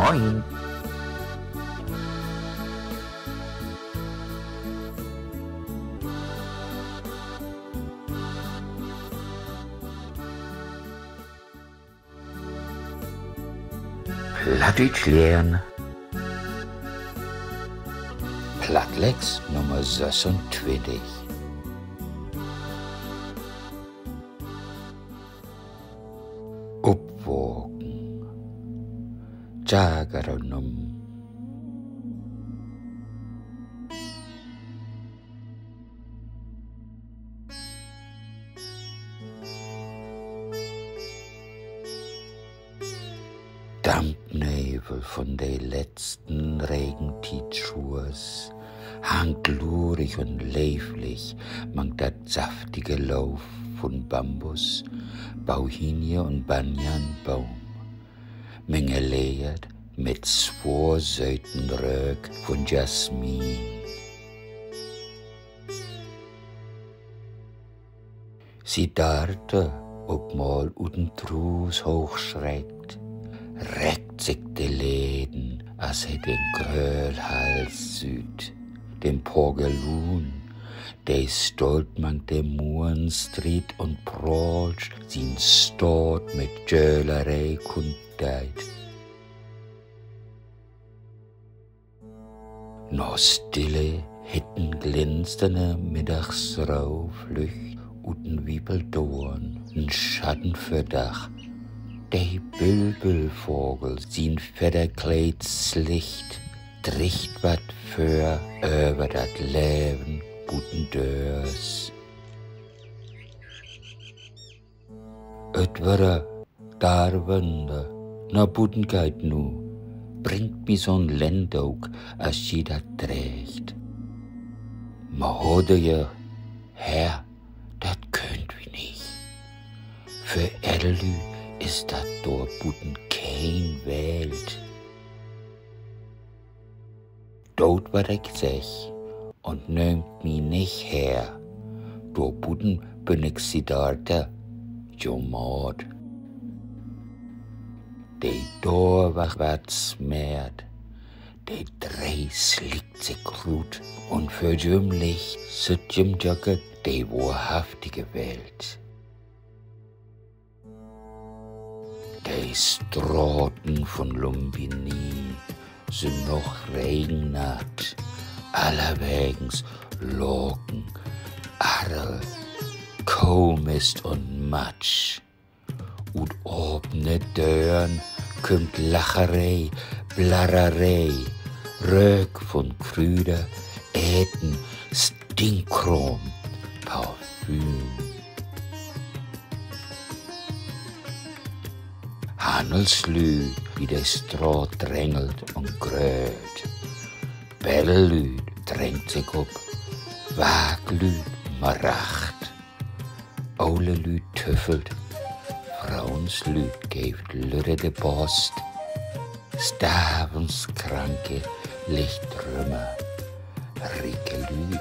Moin. Plattdeutsch lernen. Plattlex Nummer 26. Opwogen. Jagaronum. Dampfnevel von de letzten Regentietschurs hang glurig und leiflich mang dat saftige Lauf von Bambus, Bauhinie und Banyanbaum, Menge leert mit zwei Seiten Röck von Jasmin. Sie darte, ob mal uten Trus hochschreckt, reckt sich de Läden, als he den Grölhals süd, den Porgelun, de stolt man de Murenstried und prolsch, sin Stot mit Jölerei kunddeit. No stille, hitten glänzende Mittagsrauflücht uten Wiebeldorn, n Schattenverdach, de Bülbelvogel sin Federkleids Licht, tricht wat für über dat Leben guten Dörs. Et wär darwende, na Budenkeit nu, bringt mi so'n Lendaug, as sie dat trägt. Ma hode je, Herr, dat könnt wie nicht. Für Edelü ist dat dort Buden kein Welt. Dort war ich sech und nömt mi nicht her. Dort Buden bin ich sie darte, jo Mord. De Dor wach wat smert, de Dreis liegt sich gut und für jümlich süt jüm Jocke de wahrhaftige Welt. De Straten von Lumbini sind noch regennacht, allerwegens Loken, Arrel, Kohlmist und Matsch. Und obne Dörn kümmt Lacherei, Blarrerei, Röck von Krüder, Äten, Stinkrom, Parfüm. Handelslü, wie der Stroh drängelt und grölt. Bellelü drängt sich ob, Waglü maracht. Oulelü tüffelt, Frauenslü geeft lürre de Post. Stavenskranke licht Rümmer, Riekelü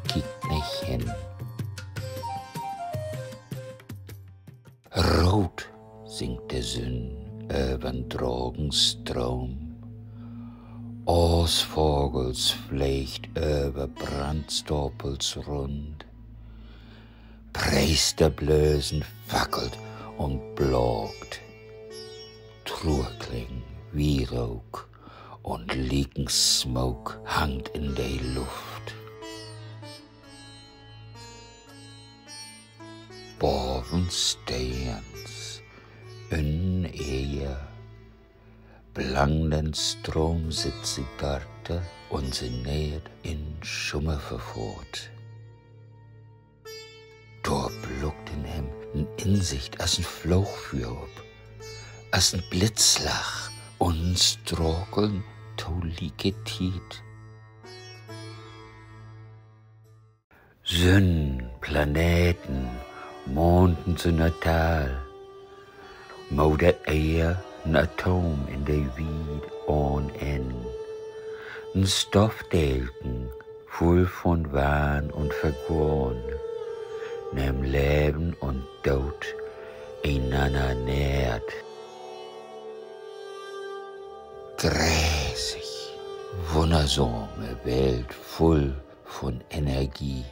kiekt nicht hin. Rot singt der Sünn übern Drogenstrom. Osvogels flecht über Brandstopels rund. Priester blösen fackelt und blogt. Trurkling wie Rauch und liegen Smoke hangt in der Luft. Boven steens in Ehe, blanken Strom sitzt sie darte und sie näht in Schummer verfort. Dort bluckt in ihm n Insicht as n Floch für ob, as n Blitzlach und n Strokeln tolike Tiet. Sünn, Planeten, Monden zu Natal, Moder Eier, n Atom in der Wied on N, n Stoffdelken, voll von Wahn und Vergorn, nem Leben und Tod einander nährt. gräßig, wundersame Welt voll von Energie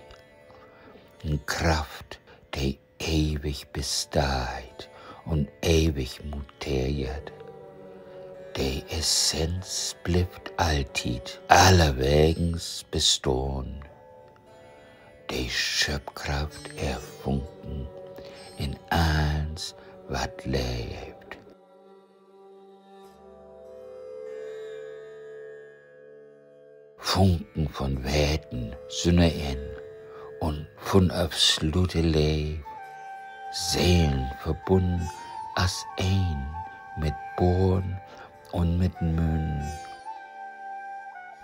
und Kraft, die ewig besteht und ewig mutiert. Die Essenz bleibt alltid, allerwegens bestehen. Die Schöpfkraft erfunken in eins, wat lebt. Funken von Werten, Synergien und von absolute Leben, Seelen verbunden als ein mit Born und mit Mün.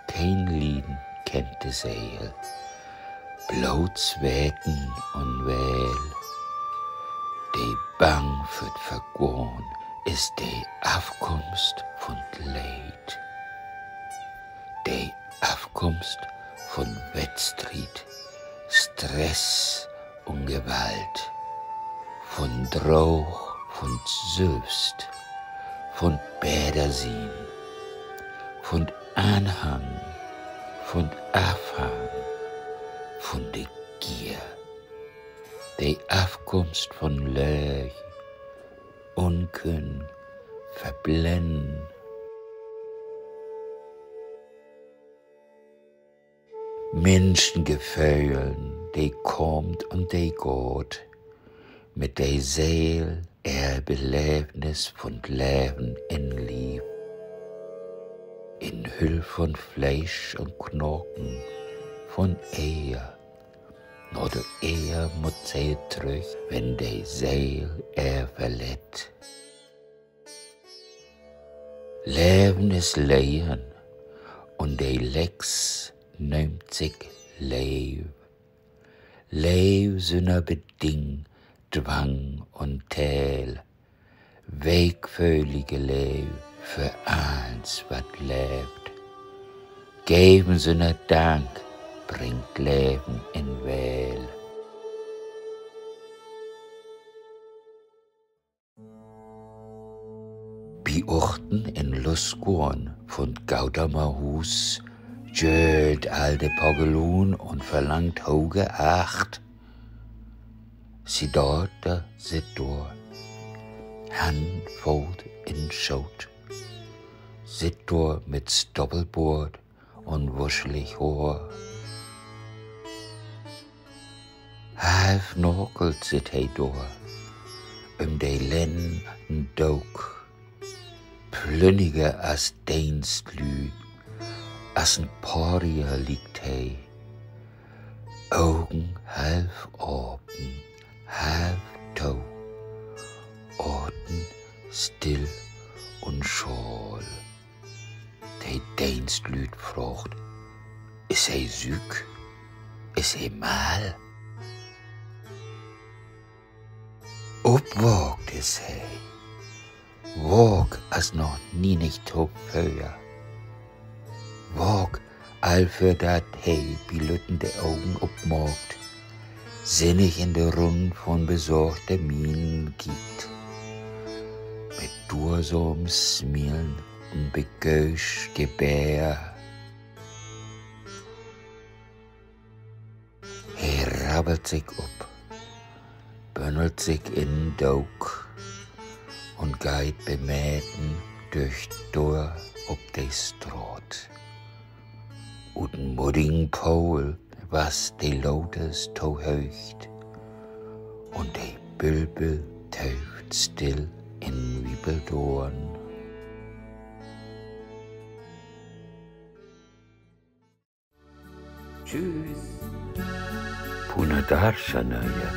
Kein Lieden kennt die Seele, bloß Werten und Wähl. Die Bang für Vergehen ist die Aufkunft von Leid. Die Aufkunft von Wettstreit, Stress und Gewalt, von Droch, von Selbst, von Bädersinn, von Anhang, von Abhang, von der Gier, die Aufkunft von Lüge, Unkünn, Verblenden. Menschengefühlen, die kommt und die geht, mit der Seele Belebnis von Leben in Lieb. In Hüll von Fleisch und Knochen, von Ehe, nur der Ehe muss sie zurück, wenn die Seele verletzt. Leben ist Lehen und die Lex nimmt sich Leib. Leib sünder Beding, Zwang und Teil, wegvöllige Leib für eins, wat lebt. Geben sünder Dank, bringt Leben in Wähl. Beochten in Luskorn von Gaudamer Hus, jölt alte Pagelun und verlangt hoge Acht. Sie dort, da sit dort, Hand, Fold in Schoot, sit dort mit Stoppelbord und wuschelig Haar. Half Norkel sit he dort, de Len Dok, plünniger as Deinstlü, as ein Parier liegt he, Augen half open, half tau, Orten still und schal. De Deinstlüt fragt, is he süg, is he mal? Opwagt is he, wag as noch nie nicht top höher. Wag all für dat he belüttende Augen obmagt, sinnig in der Rund von besorgter Mienen gibt. Mit dursom Smielen und begösch Gebär. He rabbelt sich up, bündelt sich in Daug und geht bemähten durch Tor ob de Straat. Und mudding Paul, was de Lotus to höcht, und de Bülbel taucht still in Wiebeldorn. Tschüss. Punadarshanaya.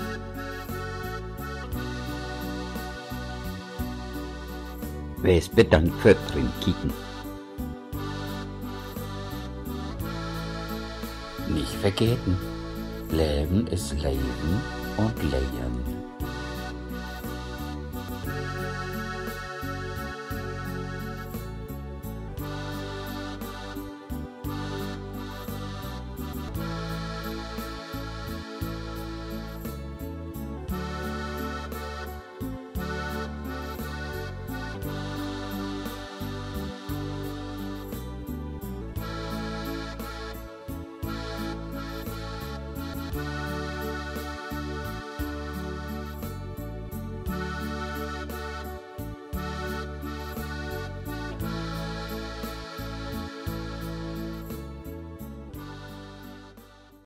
Wes bedankt für drin kicken. Nicht vergessen, Leben ist Leben und Leben.